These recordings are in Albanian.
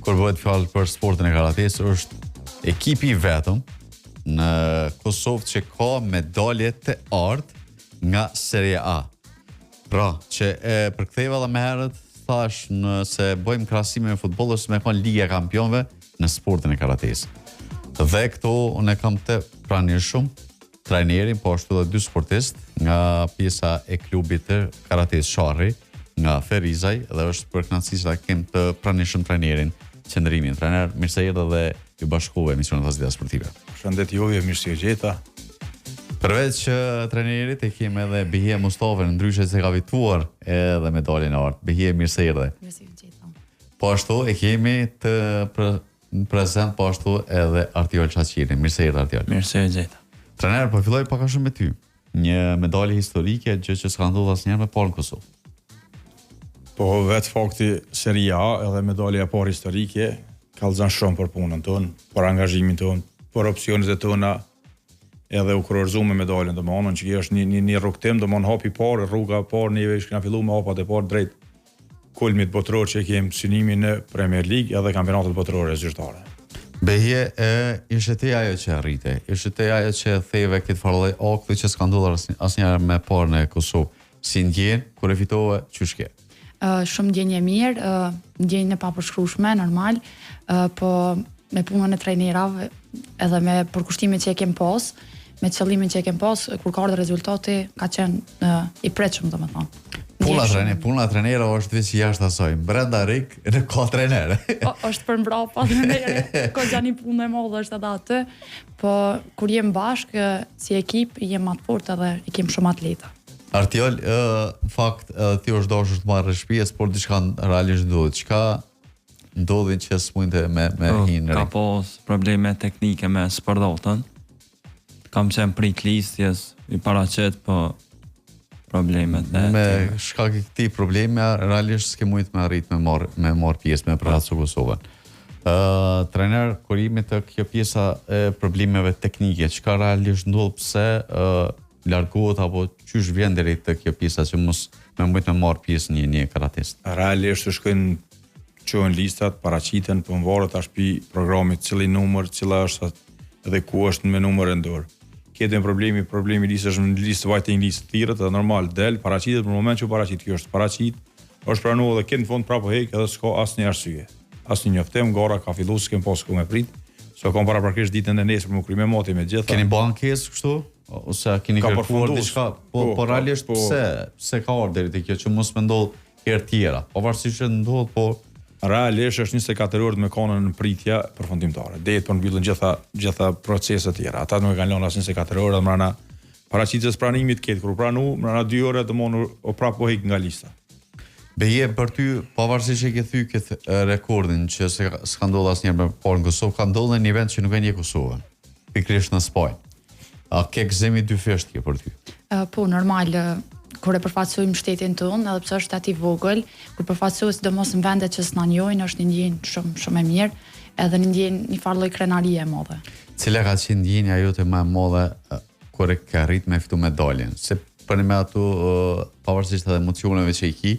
kur bëhet fjalë për sportin e karates, është ekipi i vetëm në Kosovë që ka medalje të artë nga Serie A. Pra, që përktheva edhe më herët, thash nëse bëjmë krahasime me futbollin me kon Liga e Kampionëve në sportin e karates. Dhe këto unë kam të pranishëm trajnerin, po ashtu edhe dy sportist nga pjesa e klubit të karates Sharri, nga Ferizaj, dhe është për kënaqësi që kem të pranishëm trajnerin qendrimin. Trajner, mirë se erdhe dhe ju bashkove emisionin Fazilita Sportive. Përshëndetje juve, mirë se u gjeta. Përveç trajnerit e kemi edhe Behije Mustafën, ndryshe se ka fituar edhe medaljen e artë. Behije, mirë se erdhe. Mirë se u gjeta. Po ashtu e kemi të prezent, po ashtu edhe Artiol Çaçirin. Mirë se erdhe, Artiol. Mirë se u gjeta. Trener, po filloj pak a shumë me ty. Një medalje historike, gjë që s'ka ndodhur asnjëherë me parë në Kosovë. Po vetë fakti Serie A edhe medalja e parë historike kallëzon shumë për punën tonë, për angazhimin tonë, për opsionet e tona, edhe u kurorëzuam me medaljen, domethënë që kjo është një rrugtim, domethënë hapi i parë, rruga e parë neve që na filluam me hapat e parë drejt kulmit botror që kemi synimin në Premier League edhe kampionatet botërore zyrtare. Behje, ishte te ajo që arrite, ishte te ajo që theve këtë farllë akti që s'ka ndodhur asnjëherë me parë në Kosovë. Si ndjen kur e fitove çushke? Shumë ndjenjë mirë, ndjenjë e papërshkrueshme, normal, po me punën e trajnerave edhe me përkushtimin që e kem pas, me qëllimin që e kem pas, kur ka ardhur rezultati, ka qenë i pritshëm, domethënë. Puna e trenera është veç jashtë asaj. Brenda rik në ka trener. Është për mbrapa trenere. Ko gjani punë e madhe është edhe aty, po kur jem bashkë si ekip jem më të fortë edhe i kem shumë atleta. Artiol, në fakt ti është dashur të marrësh shtëpies, por diçka realisht ndodhi. Çka ndodhi që s'mundte me hinë? Ka pas probleme teknike me spërdatën. Kam qenë prit listjes i paraqet, po problemet me shkak të këtij probleme realisht s'ke mujt me arrit me marr pjesë me Praco Kosovën. Trener, kurimi të kjo pjesa e problemeve teknike, çka realisht ndodh, pse largohet apo çysh vjen deri te kjo pjesa që mos me mujt me marr pjesë një karatist? Realisht shkojnë çojnë listat, paraqiten, po varet tash pi programit cili numër, cila është edhe ku është me numër dorë. Këtë problemi listës është në listë vajtë një listë thirët dhe normal del, paraqitet për moment që paraqit, kjo është paraqit, është pranuar dhe këtë në fund prapo hek edhe s'ka asë një arsye. Asë një njoftem, gara ka fillu, s'kem pas ku me prit, so kom paraprakisht ditën e nesër më krime moti me gjitha. Keni bën ankesë kështu? Ose keni kërkuar diçka? Po realisht pse ka ardhur deri te kjo që mos më ndodh herë tjera. Pavarësisht që ndodh, po realisht është 24 orë me kanën në pritja përfundimtare. Dehet për mbyllën gjitha proceset tjera. Ata nuk e kanë lënë as 24 orë, mbrana paraqitjes pranimit këtë kur pranu, mbrana 2 orë domon o prapë heq nga lista. Behje, për ty, pavarësisht që ke thyr këtë rekordin që s'ka ndodhur asnjëherë me parë në Kosovë, ka ndodhur në një vend që nuk e njeh Kosovën. Pikërisht në Spanjë. A ke gëzimi dy feshtje për ty? Po, normal, kur e përfaqësojmë shtetin tonë, edhe pse është aty vogël, kur përfaqësohet sidomos në vende që s'na njohin, është një ndjenjë shumë e mirë, edhe një ndjenjë një farë lloj krenarie e madhe. Cila ka qenë ndjenja jote më e madhe kur e ke arrit me fitu medaljen? Se për me ato pavarësisht edhe emocioneve që i ki,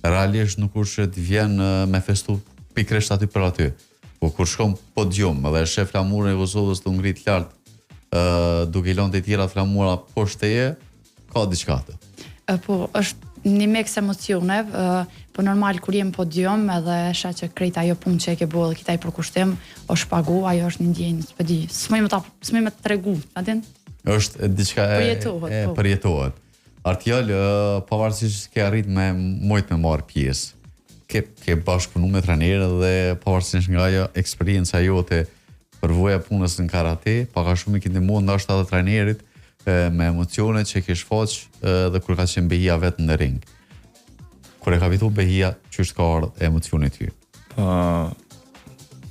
realisht nuk është të vjen me festu pikërisht aty për aty. Po kur shkon podium edhe shef flamurën e Kosovës të ngrit lart, duke lënë të tjera flamura poshtë teje, ka diçka aty. Po, është një mix emocionev, po normal kur jem podium edhe sheh që krejt ajo punë që e ke bërë dhe kitaj përkushtim, është pagu, ajo është një ndjenjë, s'pedi, s'më me tregu, a din? Është diçka e përjetohet. Artiol, pavarësisht ke arrit me marr pjesë, ke bashkëpunu me trajnerë dhe pavarësisht nga ajo eksperjenca jote përvoja punës në karate, pak a shumë i keni ndihmuar ndoshta edhe trajnerit me emocionet që ke shfaq dhe kur ka qenë Behia vetë në ring. Kur e ka fitu Behia, ç'është ka ardhur emocioni ty? Po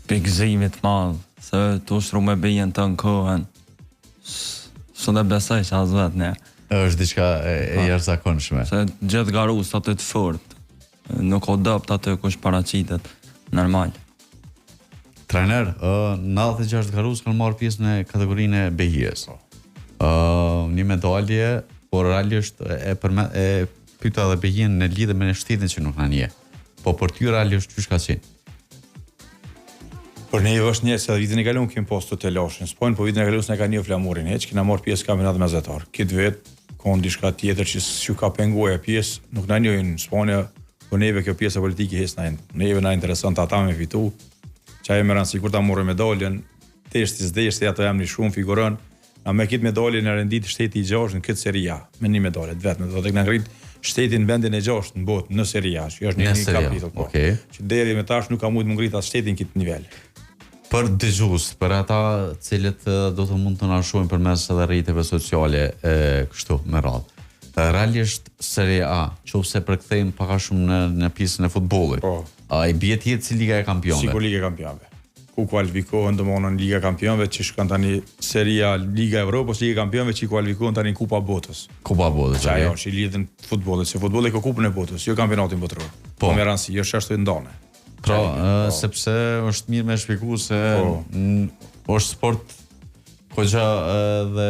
pikëzimit madh, se tu shru me Behian të në kohën, së dhe besoj që as vetë ne. Është diçka e jashtëzakonshme. Se gjithë garus atë të fort, nuk o dopt atë kush paraqitet, normal. Trajner, 96 garus kanë marrë pjesë në kategorinë e Behias. Një medalje, por realisht e pyeta edhe Behian në lidhje me shtetin që nuk na njeh. Po për ty realisht ç'ka qenë? Për ne është një se vitin e kaluar kemi postu të lashën. Spojnë, po vitin e kaluar s'na ka një flamurin hiç, kena marrë pjesë kampionat mesatar. Këtë vet ka diçka tjetër që s'ju ka penguar pjesë, nuk na njojnë Spanja, po neve kjo pjesa politike hes na. Neve na intereson ata me fitu. Çaj më rëndësi kur ta morë medaljen, deshti ato jam një shumë figuron. Na me këtë medaljen e rendit shteti i 6 në këtë seri A, me një medalje vetëm, do të na ngrit shtetin vendin e 6 në botë në seri A. Kjo është një kapitull po. Që deri më tash nuk ka mujt më ngrit as shtetin këtë nivel. Për dëgjues, për ata cilët do të mund të na shohin përmes edhe rrjeteve sociale kështu me radhë. Realisht Serie A, nëse përkthejmë pak a shumë në pjesën e futbollit. Po. A i bie tjetë si Liga e Kampionëve? Sigur Liga e Kampionëve. Ku kualifikohen domthonë Liga e Kampionëve që shkon tani Seria Liga e Evropës, Liga e Kampionëve që kualifikohen tani Kupa e Botës. Kupa e Botës. Ajo që lidhen futbollit, se futbolli ka Kupën e Botës, jo kampionatin botror. Po me rëndësi, është ashtu ndonë. Pra, sepse është mirë me shpjegu se është sport kogja dhe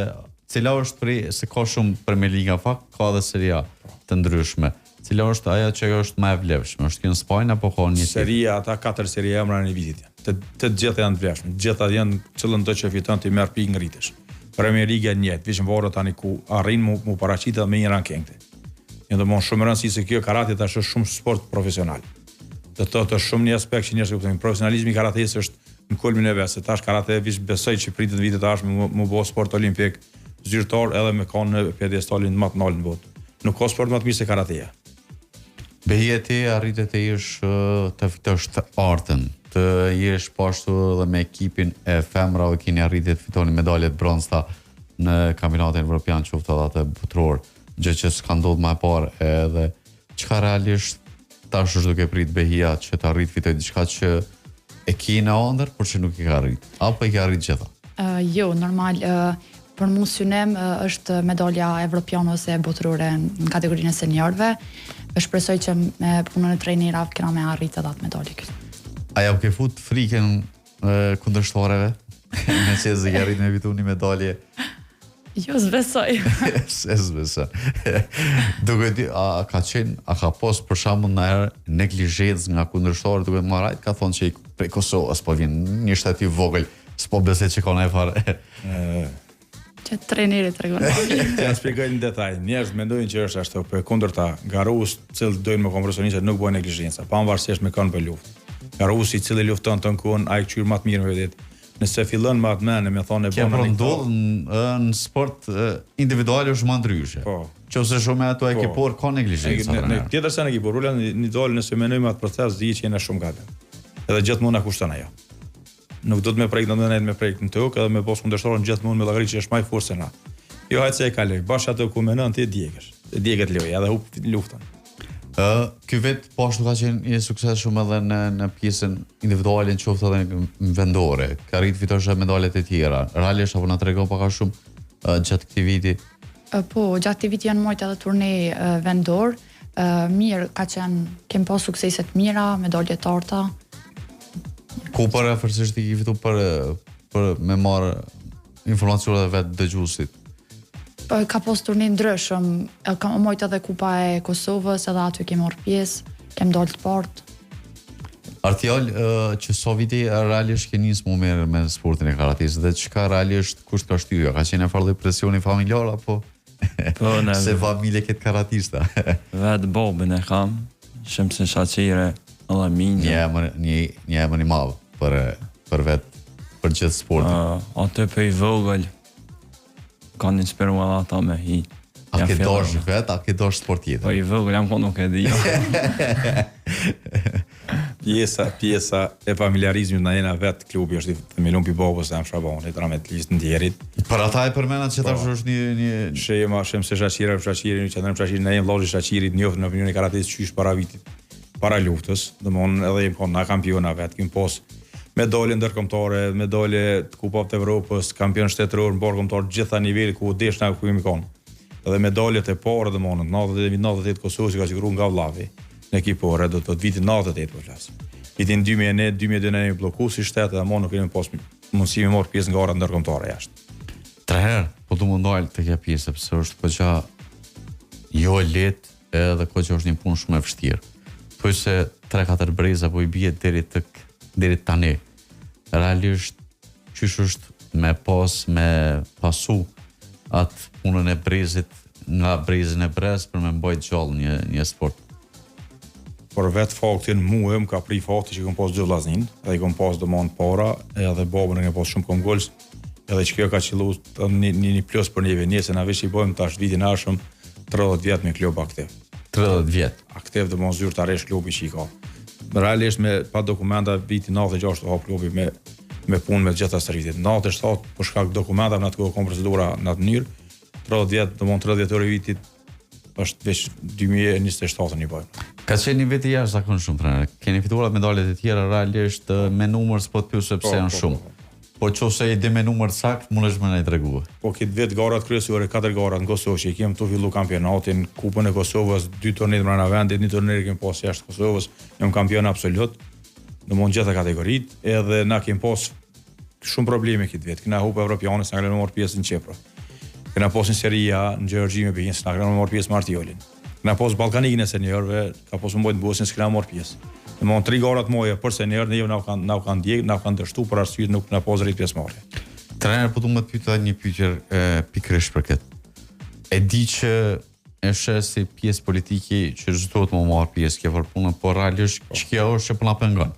cila është prej se ka shumë Premier Liga fakt, ka dhe Serie A të ndryshme. Cila është ajo që është më e vlefshme? Është kjo në Spanjë apo ka një Seria, ata 4 Serie A në vitit janë. Të gjitha janë të vlefshme. Të gjitha janë çellën do që fiton ti merr pikë ngritesh. Premier Liga njëjtë, vetëm vore tani ku arrin mu paraqitet me një ranking. Një domon shumë rëndësi se kjo karate tash është shumë sport profesional. Do të thotë shumë një aspekt që njerëzit kuptojnë. Profesionalizmi i karates është në kulmin e vet, se tash karate besoj që pritet në vitet tash mu bë sport olimpik zyrtar edhe me kanë në pjedestalin më të lartë në botë. Nuk ka sport më të mirë se karateja. Behia ti arritet të jesh të fitosh të artën, të jesh pashtu dhe me ekipin e femrave keni arritet të fitoni medaljet bronzta në kampionatin evropian qoftë edhe atë botror, gjë që s'ka ndodhur më parë edhe çka realisht tash është duke prit Behia që të arrit fitoj diçka që e ki në ëndër, por që nuk i ka arrit. Apo i ka arrit gjitha? Jo, normal. Për mu synem është medalja evropiane ose botërore në kategorinë e seniorëve. Shpresoj që me punën e trajnerave kena me arrit edhe atë medalje këtë. A ja ke fut frikën kundërshtarëve? Me që zë arrit me fitu një medalje? Jo, s'besoj. S'besoj. Duke di, a ka pos për shembull në herë neglizhec nga kundërshtarët duke marrë, ka thonë që prej Kosovës po vjen një shtet i vogël, s'po besoj që ka ndonjë fare. Që trajneri tregon. Ja shpjegoj në detaj. Njerëz mendojnë që është ashtu, por kundërta, garues që dojnë me konversionistë nuk bëjnë neglizhenca, pavarësisht me kanë për luftë. Garuesi i cili lufton ton kuon, ai qyr më të mirë me vetë. Nëse fillon me atë menë, me thonë e bëna në sport individual është më ndryshe. Po. Qose shumë ato ekipor ka neglizhenca. Në tjetër se në ekipor, ulën një dalë nëse menojmë atë proces, di që jena shumë gati. Edhe gjithmonë na kushton ajo. Nuk do të më prek ndonjëherë me prek në tokë, edhe me bosh kundërshtarin gjithmonë me llogarit që është më i fortë se na. Jo hajtë se e kaloj, bash ato ku menon ti djegësh. Ti djegët lojë, edhe hub luftën. Ky vet poshtu ka qenë një sukses shumë edhe në pjesën individuale, qoftë edhe vendore. Ka arrit fitosh medaljet e tjera. Realisht apo na tregon pak a shumë gjatë këtij viti? Po, gjatë këtij viti janë marrë edhe turne vendor. Mirë, kem pas suksese të mira, medalje të arta. Ku para fërsisht i fitu për me marrë informacionet e vetë dëgjuesit? Ka pas turne ndryshëm, kam marrë edhe Kupa e Kosovës, edhe aty kem marrë pjesë, kem dalë të partë. Artjall, që so viti realisht ke nisë mu merë me sportin e karates, dhe çka realisht kusht ka shtyja? Ka qenë farë presioni familjar, apo? Po, se familje këtë karatista? Vetë bobën e kam, shumë se shaqire edhe minja. Një emër i madh për vetë, për gjithë sportin. Atë për i vogël, kanë inspiruar ata me hi. A ke dosh vetë, a ke dosh sport tjetër? Po i vogël, jam konë nuk e di. Pjesa e familjarizmit na jena vetë klubi është themelon pi babës e Amshabonit, ramet listë ndjerit. Për ata e përmenat që tash është një shem se Shaqira, që ndërm Shaqiri na jem vllazë Shaqirit, njoft në opinionin e karates qysh para vitit, para luftës, domthonë edhe jem na kampiona vet, kim pos medalje ndërkombëtare, medalje të Kupave të Evropës, kampion shtetëror, mbar kombëtar gjitha nivelet ku deshna ku kemi kon. Edhe medaljet e para domthonë 98 Kosovës ka siguruar nga vllavi në ekipore, do të vitin 98 po flas. Vitin 2009, 2002 ne blloku si shtet dhe nuk kemi pas mundësi me marr pjesë nga ora ndërkombëtare jashtë. 3 herë po të mundoj të kjo pjesë sepse është goxha jo e lehtë edhe goxha është një punë shumë e vështirë. Thuaj se 3-4 breza po i bie deri tani. realisht qysh është me pasu atë punën e brezit nga brezin e brez për me mbajt gjallë një sport. Por vetë faktin mua më ka pri fakti që kom pas 2 vllaznin, edhe i kom pas domon para, edhe babën e kam pas shumë kom gols, edhe që kjo ka qillu një plus për neve, njëse na veç i bojmë tash vitin arshëm 30 vjet me klub aktiv. 30 vjet. Aktiv domon zyrtarisht klubi që i ka. Realisht me pa dokumenta viti 96 hap klubi me punë me gjitha servitit. 97 për shkak dokumentave në atë kohë kom procedura në atë mënyrë. 30 vjet, domon 30 vjetori vitit është veç 2027 një bojmë. Ka qenë një vit i jashtëzakonshëm trajner. Keni fituar medaljet e tjera realisht me numër s'po të pyes sepse janë shumë. Po qose i di me numër sakt, mundesh më na i tregue. Po këtë vit garat kryesore, 4 garat në Kosovë që i kem tu fillu kampionatin, Kupën e Kosovës, 2 turnire brenda vendit, 1 turnir kem pas jashtë Kosovës, jam kampion absolut. Domthon gjitha kategoritë, edhe na kem pas shumë probleme këtë vit. Kena hup evropianës, na kanë marrë pjesë në Çepër. Kena pas në Serie A, në Gjergji me Binjës, na kanë marrë pjesë në Martiolin. Kena pas Ballkanikën e seniorëve, ka pas mbajt në Bosnjë, s'kena marrë pjesë. Domthon 3 garat moje për senior, ne na kanë djeg, na kanë dështu për arsye nuk na pas rrit pjesëmarrje. Trener, po du më të pyet edhe një pyetje pikërisht për këtë. E di që e shes si pjesë politike që çdo të më marr pjesë kjo punën, por realisht ç'kjo është që po na pengon.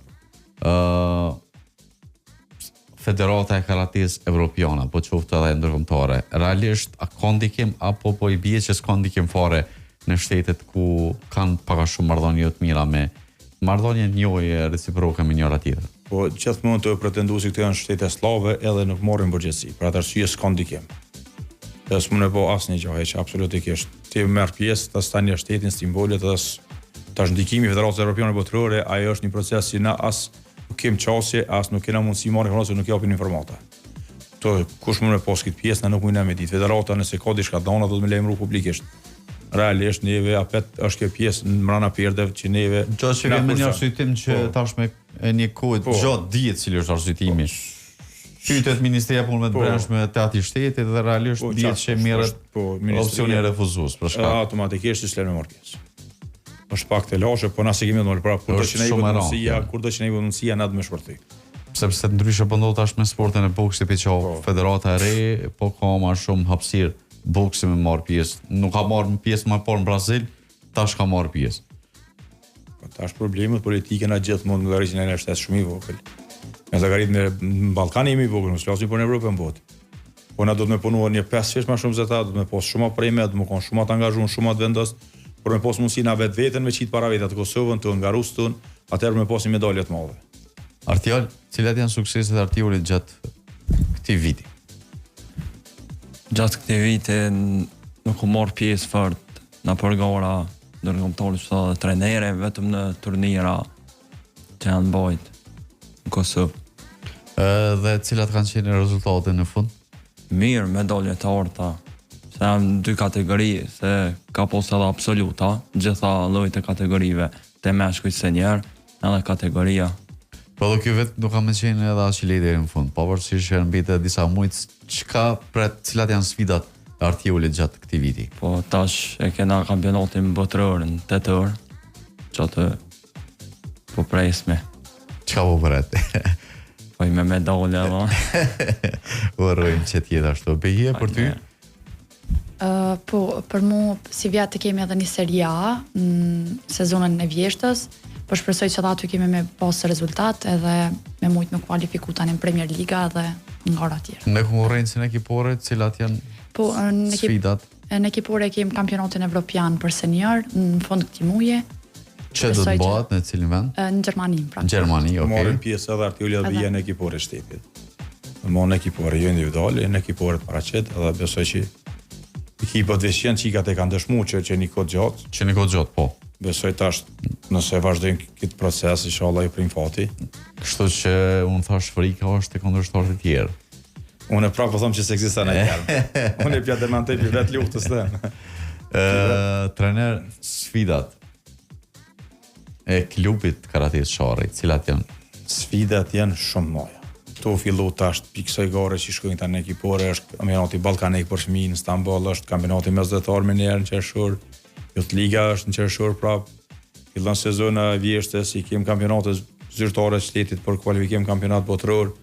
Federata e Karates Evropiane, po qoftë edhe ndërkombëtare, realisht a ka ndikim apo po i bie që s'ka ndikim fare në shtetet ku kanë pak a shumë marrëdhënie të mira me marrëdhënie njëjë reciproke me njëra tjetër. Po gjithmonë të pretenduesi këto janë shtete slave edhe nuk morrin përgjegjësi. Për atë arsye s'ka ndikim. Dhe s'mund të bëj asnjë gjë, hiç absolutikisht. Ti merr pjesë tas tani shtetin simbolet tash ndikimi i Federatës Evropiane Botërore, ajo është një proces që na as nuk kem çështje, as nuk kena mundësi marrë informacion, nuk japin informata. To kush mund të pas këtë pjesë, na nuk mundna me ditë. Federata nëse ka diçka dhona do të më lajmëro publikisht. Realisht neve apet është kjo pjesë në mrana perdeve që neve që kemi një arsytim që tashme e një kohë gjatë dihet cili është arsytimi. Pyetët Ministria e Punëve të Brendshme te ati shtetit dhe realisht dihet që merret opsioni refuzues për shkak automatikisht s'le më marr pjesë. Është pak të lashë, po na se kemi ndonjë prapë kur do që ne i mundësia na të më shpërthy. Sepse ndryshe po ndodh tash me sportin e boksit që federata e re po ka më shumë hapësirë boksi me marr pjesë. Nuk ka marrë pjesë më parë në Brazil, tash ka marrë pjesë. Po tash problemet politike na gjithmonë në rrugën e shtetit shumë i vogël. Me zagarit në Ballkan jemi i vogël, mos flasim për Evropën e botë. Po na do të më punuar një 5 fish më shumë zeta, do të më pas shumë preme, do të më kon shumë të angazhuar, shumë të vendos, por më pas mundsi na vetveten me qit para vetë atë Kosovën, të ngarustun, atëherë më pas medalje të mëdha. Artiol, cilat janë sukseset e Artiolit gjatë këtij viti? Gjatë këtij viti nuk u mor pjesë fort në përgora ndërkombëtare çdo trajnere, vetëm në turnira që janë bojt në Kosovë. Dhe cilat kanë qenë rezultatet në fund? Mirë, medalje të orta. Se janë 2 kategori, se ka posë edhe absoluta, gjitha llojet e kategorive, te meshkujt senior, edhe kategoria. Po do kjo vetë nuk ka më qenë edhe aq lehtë deri në fund. Pavarësisht që mbitet disa muaj, cilat janë sfidat e Artiolit gjatë këtij viti? Po tash e kena kampionatin botëror në tetor, çatë po presme. Çka po bëret? Po i me medalje ama. Urojmë që të jetë ashtu. Beje për ty? Po për mua si vjet të kemi edhe një Serie A në sezonën e vjeshtës. Po shpresoj që aty kemi me pas rezultat edhe me mujt me kualifiku tani në Premier Liga dhe në gara tjera. Në konkurrencën ekipore, cilat janë sfidat? Në ekipore kemi kampionatin evropian për senior në fund këtij muaji. Që do të bëhet në cilin vend? Në Gjermani, pra. Në Gjermani, okay. Marrin pjesë edhe Artioli dhe bija në ekipore shtetit. Në ekipore jo individuale, në ekipore të paraqet, edhe besoj që ekipat veçanë çikat e kanë dëshmuar që një kohë gjatë. Që një kohë gjatë, po. Besoj tash nëse vazhdojnë këtë proces, inshallah i prim fati. Kështu që unë thash frika është të kundërshtarët e tjerë. Unë prapë po them që s'ekziston ai term. Unë e pja demantoj për vetë luftës tëm. Trener, sfidat e klubit Karates Sharri, cilat janë? Sfidat janë shumë mëdha. To fillu tash piksoj gore që shkojnë tani në ekipore, është kampionati ballkanik për fëmijë në Stamboll, është kampionati mesdhetar me njerë në qershor. Liga është në qershor prap. Fillon sezona e vjeshtës, i kem kampionate zyrtare të shtetit për kualifikim kampionat botëror.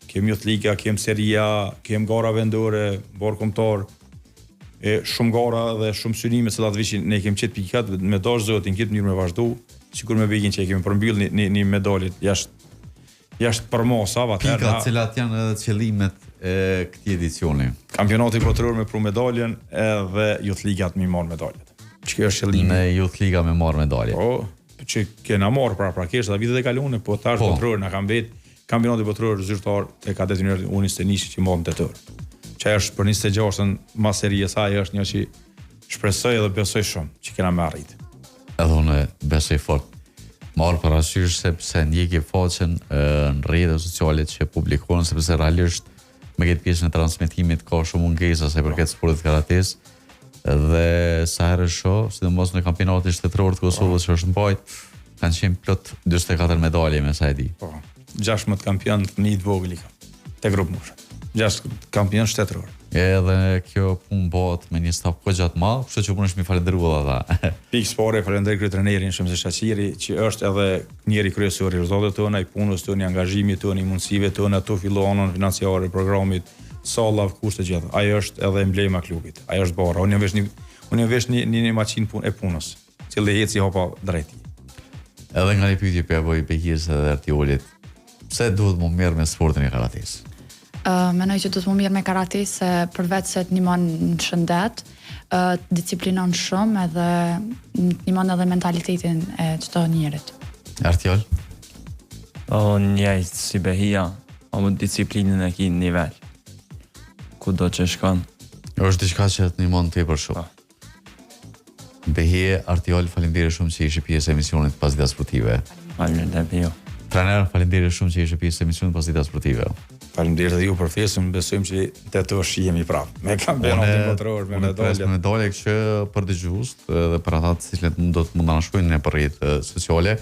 Kem Youth Liga, kem Serie A, kem gara vendore, bor kombëtar. Shumë gara dhe shumë synime se datë vishin ne kem qetë pikat me dash zotin këtë mënyrë me vazhdu, sikur me begin që e kemi përmbyll një medalit jashtë përmosave. Pikat cilat janë edhe qëllimet e këtij edicioni. Kampionati botëror me pru medaljen edhe Youth Liga të mi marrë medaljet. Që është qëllimi. Në Youth Liga me marrë medalje. Po, që kena marrë prakisht dhe vitet e kaluara, po tash botëror na ka mbet kampionati botëror zyrtar e ka detyruar Unis Tenisi që marrën tetor. Që është për 26-ën mas serie saj është një që shpresoj dhe besoj shumë që kena me arrit. Edhe unë besoj fort. Marr parasysh sepse ndjeki faqen në rrjetet sociale që publikohen sepse realisht me këtë pjesën e transmetimit ka shumë mungesa sa i përket sportit karates dhe sa herë shoh, sidomos në kampionatin shtetëror të Kosovës që është mbajt, kanë qenë plot 44 medalje me sa e di. Po, 16 kampion të një të vogël i ka, te grup moshë. 6 kampion shtetëror. Edhe kjo punë bëhet me një staf kaq gjatë madh, kështu që punësh mi falendëruar ata. Pikë spore, falenderoj kryetrajnerin Shemse Shaqiri, që është edhe njëri kryesor i rezultateve tona, i punës tonë, i angazhimit tonë, i mundësive tona, ato fillon anën financiare programit, salla, kushte gjithë. Ai është edhe emblema e klubit. Ai është bara. Unë vesh një maqinë e punës, cili eci hapa drejt. Edhe nga një pyetje për avoj Bekis edhe Artiolit, pse duhet më mirë me sportin e karates? Menoj që do të më mirë me karate se përveç se të ndihmon në shëndet, disiplinon shumë edhe ndihmon edhe mentalitetin e çdo njerit. Artiol? Njëjtë si Behia, më disiplinën e ki në nivel. Ku do që shkon? Është diçka që të ndihmon tepër shumë. Behie, Artiol, faleminderit shumë që ishe pjesë e emisionit Pasdita Sportive. Faleminderit ju. Trener, faleminderit shumë që ishe pjesë e emisionit Pasdita Sportive. Faleminderit edhe ju për ftesën, besojmë që tetosh jemi prapë. Me kampionatin botëror, me medalje. Me medalje që për dëgjues dhe për ata të cilët do të mund ta shkruajnë në rrjetet sociale,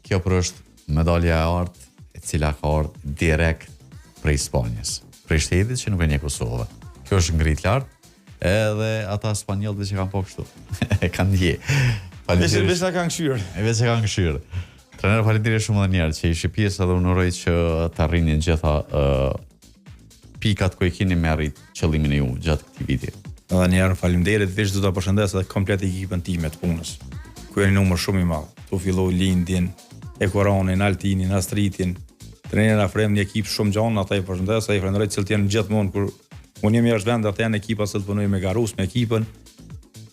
kjo është medalja e artë e cila ka ardhur direkt prej Spanjës, prej shtetit që nuk e njeh Kosovë. Kjo është ngrit lart, edhe ata spanjollët që kanë po kështu. E kanë ndje. Faleminderit. Veç kanë këshyr. Veç kanë këshyr. Trener, faleminderit shumë edhe një herë që ishe pjesë dhe unë uroj që të arrini gjitha pikat ku e keni me arrit qëllimin e ju gjatë këtij viti. Edhe një herë faleminderit, veç do ta përshëndes edhe komplet ekipën time të punës. Ku janë numër shumë i madh. Tu filloi Lindin, Ekoranin, Altinin, Astritin, trener Afrem, një ekip shumë gjanë, ata i përshëndes, ai falenderoj cilët janë gjithmonë kur unë jam jashtë vendit, ata janë ekipa që punojnë me Garus, me ekipën.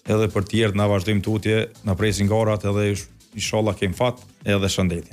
Edhe për të tjerë na vazhdojmë tutje, na presin garat edhe inshallah kem fat edhe shëndetin.